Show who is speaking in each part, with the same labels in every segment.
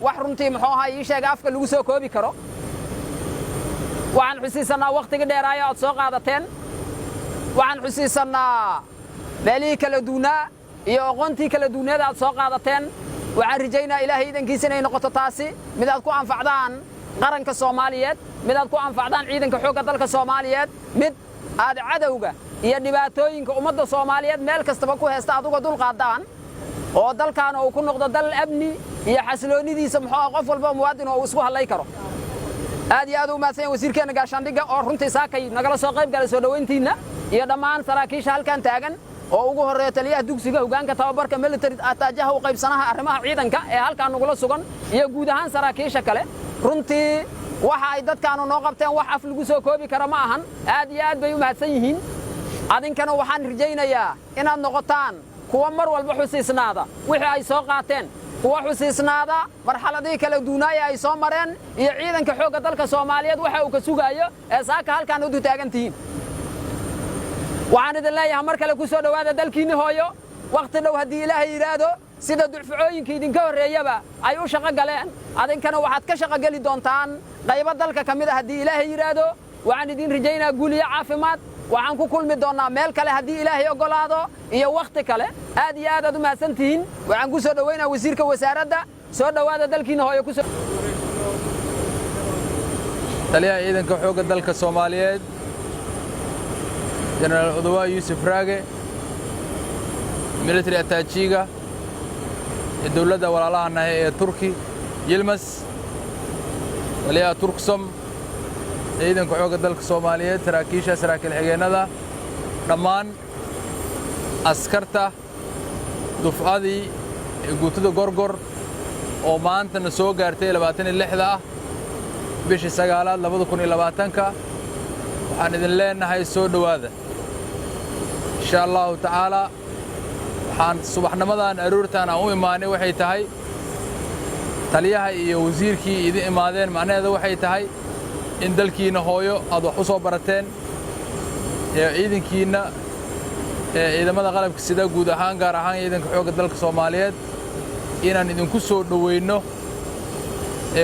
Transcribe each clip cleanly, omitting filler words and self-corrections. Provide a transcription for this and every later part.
Speaker 1: wax runtii muxuu ahaa ii sheega afka lagu soo koobi karo waxaan xusiisanaa waqtiga dheeraaya aad soo qaadateen waxaan xusiisanaa meelihii kala duunaa iyo aqoontii kala duuneeda aad soo qaadateen waxaan rajaynaa ilaahay idankiisa inay noqoto taasi mid aad ku anfacdaan qaranka Soomaaliyeed mid aad ku anfacdaan ciidanka xoogga dalka Soomaaliyeed mid aad cadawga iyo dhibaatooyinka ummadda Soomaaliyeed meel kastaba ku heesta aad uga dulqaadaan oo dalkaana uu ku noqdo dal amni iyo xasiloonidiisa muxuu qof walba muwaadin oo isku halay karo aad iyo aad u mahadsan wasiirkeena gaashaandhigga oo runtii saakay nagala soo qayb galay soo dhaweyntiina iyo dhammaan saraakiisha halkan taagan oo ugu horeeya taliyaha dugsiga hoggaanka tababarka military ataajaha u qaybsanaha arrimaha ciidanka ee halkan nagula sugan iyo guud ahaan saraakiisha kale runtii waxa ay dadkaanu noo qabteen wax af lagu soo koobi kara ma ahan aad iyo aad bay u mahadsan yihiin adinkana waxaan rajaynayaa inaad noqotaan kuwa mar walba xusiisnaada wixii ay soo qaateen kuwa xusiisnaada marxaladii kala duunaaya ay soo mareen iyo ciidanka xoogga dalka Soomaaliyeed waxa uu ka sugayo ee saaka halkan u taagantiin waxaan idin leeyahay mar kale ku soo dhawaada dalkiina hooyo waqti dhow hadii Ilaahay yiraahdo sida ducfooyinka idinka horeeyaba ay u shaqo galeen adinkana waxaad ka shaqo gali doontaan qaybo dalka kamid ah hadii Ilaahay yiraahdo waxaan idin rajaynaa guul iyo caafimaad waxaan ku kulmi doonaa meel kale hadii Ilaahay ogolaado iyo waqti kale aad iyo aad u mahadsantihiin waxaan ku soo dhaweynaa wasiirka wasaaradda soo dhawaada dalkiina hooyo ku soo
Speaker 2: taliyaha ciidanka xoogga dalka Soomaaliyeed General Odawa Yusuf Raage military attachee-ga dawladda walaalahana ee Turki Yilmaz taliyaha Turksom ciidanka xoogga dalka Soomaaliyeed saraakiisha saraakiil xigeenada dhammaan askarta dufcadii guutada gorgor oo maanta soo gaartay 26 ah bishii 9aad 2020 waxaan idin leenahay soo dhawaada insha Allah ta'ala waxaan subaxnimadan aroortaan u imaanay waxay tahay taliyaha iyo wasiirkii idin imaadeen macnaheedu waxay tahay in dalkiina hooyo aad wax u soo barateen ee ciidankiina ciidamada qalabka sida guud ahaan gaar ahaan ciidanka xoogga dalka Soomaaliyeed inaan idin ku soo dhaweyno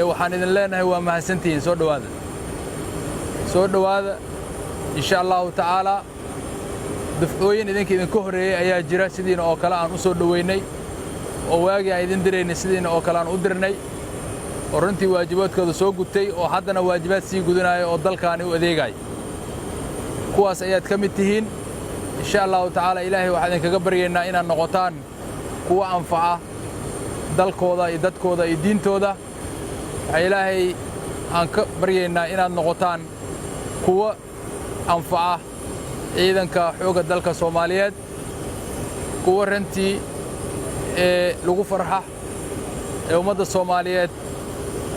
Speaker 2: waxaan idin leenahay waa mahadsantihiin soo dhawaada insha Allah ta'ala dufcooyin idin ka horeeyay ayaa jira sidiina oo kale aan u soo dhaweynay oo waagi ay idin direynay sidiina oo kale aan u dirnay oo runtii waajibaadkooda soo gutay oo haddana waajibaad sii gudanaya oo dalkaani u adeegay kuwaas ayaad ka mid tihiin insha Allah ta'ala ilaahay waxaan idinkaga baryaynaa inaad noqotaan kuwa anfaca dalkooda iyo dadkooda iyo diintooda ilaahay aan ka baryaynaa inaad noqotaan kuwa anfaca ciidanka xoogga dalka Soomaaliyeed kuwa rantii lagu farxa ummadda Soomaaliyeed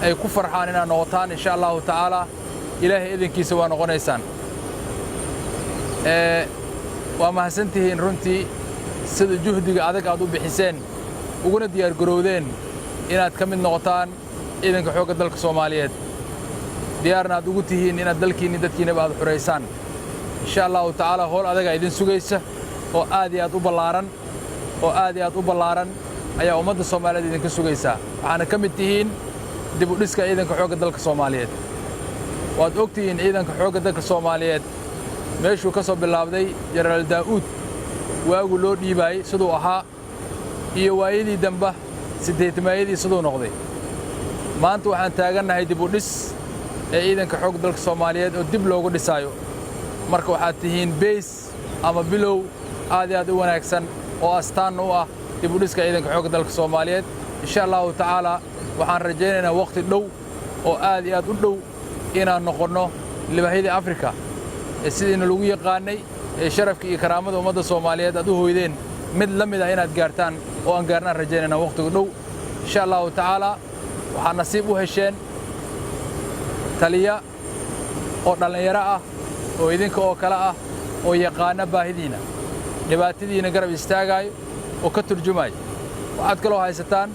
Speaker 2: ay ku farxaan inaad noqotaan insha Allah ta'ala ilaahay idinkiisa waa noqonaysaan waa mahadsantihiin runtii sida juhdiga adag aad u bixiseen uguna diyaar garowdeen inaad ka mid noqotaan ciidanka xoogga dalka Soomaaliyeed diyaarna aad ugu tihiin inaad dalkiina dadkiina baad xureysaan insha Allah ta'ala hool adaga idin sugaysa oo aad iyo aad u ballaaran ayaa ummadda Soomaaliyeed idinka sugaysa waxaana ka mid tihiin dib u dhiska ciidanka xoogga dalka Soomaaliyeed waad ogtihiin ciidanka xoogga dalka Soomaaliyeed meeshuu ka soo bilaabday General Daawud waagu loo dhiibay sidoo ahaa iyo waayadii damba 8 sidoo noqday maanta waxaan taaganahay dib u dhis ciidanka xoogga dalka Soomaaliyeed oo dib loogu dhisaayo marka waxaad tihiin base ama bilow aad iyo aad u wanaagsan oo astaan u ah dib u dhiska ciidanka xoogga dalka Soomaaliyeed insha Allah ta'ala waxaan rajaynaynaa waqti dhow oo aad iyo aad u dhow inaan noqono libaahyada Afrika sidii lagu yaqaanay sharafka iyo karaamada ummadda Soomaaliyeed aad u hooydeen mid la mid ah inaad gaartaan oo aan gaarnaan rajaynaynaa waqtiga dhow insha Allah ta'ala waxaan nasiib u hesheen taliya oo dhalinyaro ah oo idinka oo kala ah oo yaqaana baahidiina dhibaatadiina garab istaagayo oo ka turjumay waxaad kala haysataan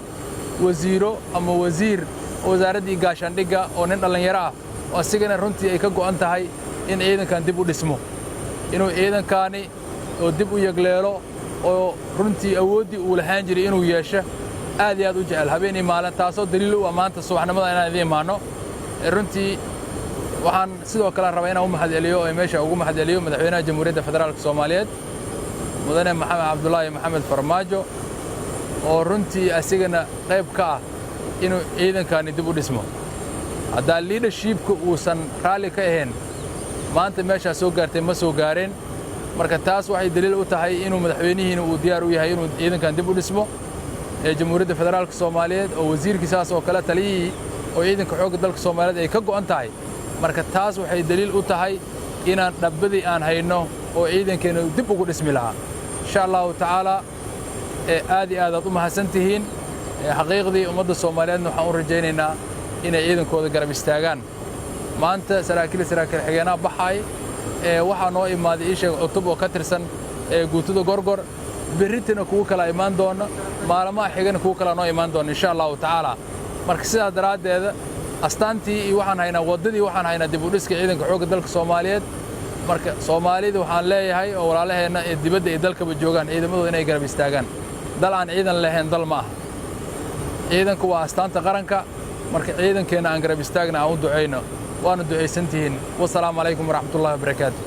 Speaker 2: wasiiro ama wasiir wasaaradda gaashaandhigga oo nin dhalinyaro ah oo asigana runtii ay ka go'an tahay in ciidankan dib u dhismo inuu ciidankani oo dib u yagleelo oo runtii awoodii uu lahaan jiray inuu yeesho aad iyo aad u jecel habeenii maalin taasoo daliil u ah maanta subaxnimada inaan idiin imaanno runtii waxaan sidoo kale rabaa inaan u mahadceliyo oo meesha ugu mahadceliyo madaxweynaha jamhuuriyadda federaalka soomaaliyeed mudane maxamed cabdullaahi maxamed farmaajo oo runtii asigana qayb ka ah inuu ciidankaani dib u dhismo haddaa leadershipka uusan raalli ka ahayn maanta meeshaa soo gaartay ma soo gaareen marka taas waxay daliil u tahay inuu madaxweynihiina uu diyaar u yahay inuu ciidankan dib u dhismo ee jamhuuriyadda federaalka soomaaliyeed oo wasiirkii saas oo kale taliyihii oo ciidanka xoogga dalka soomaaliyeed ay ka go'an tahay marka taas waxay daliil u tahay inaan dhabbadii aan hayno oo ciidankeena dib ugu dhismi lahaa insha allahu tacaala aad iyo aad aad u mahadsan tihiin xaqiiqdii ummadda soomaaliyeedna waxaan u rajaynaynaa inay ciidankooda garab istaagaan maanta saraakiil xigeenaha baxay waxaa noo imaaday ii sheeg cutub oo ka tirsan guutada gorgor berritana kugu kala imaan doona maalmaha xigana kugu kala noo imaan doona insha allahu tacaala marka sidaa daraaddeeda astaantii iyo waxaan haynaa waddadii waxaan haynaa dib u dhiska ciidanka xoogga dalka soomaaliyeed marka soomaalida waxaan leeyahay oo walaalaheenna ee dibadda iyo dalkaba joogaan ciidamadooda inay garab istaagaan dal aan ciidan lahayn dal ma aha ciidanku waa astaanta qaranka marka ciidankeenna aan garab istaagna aan u ducayno waana ducaysantihiin wasalaamu calaykum waraxmatullahi wabarakaatu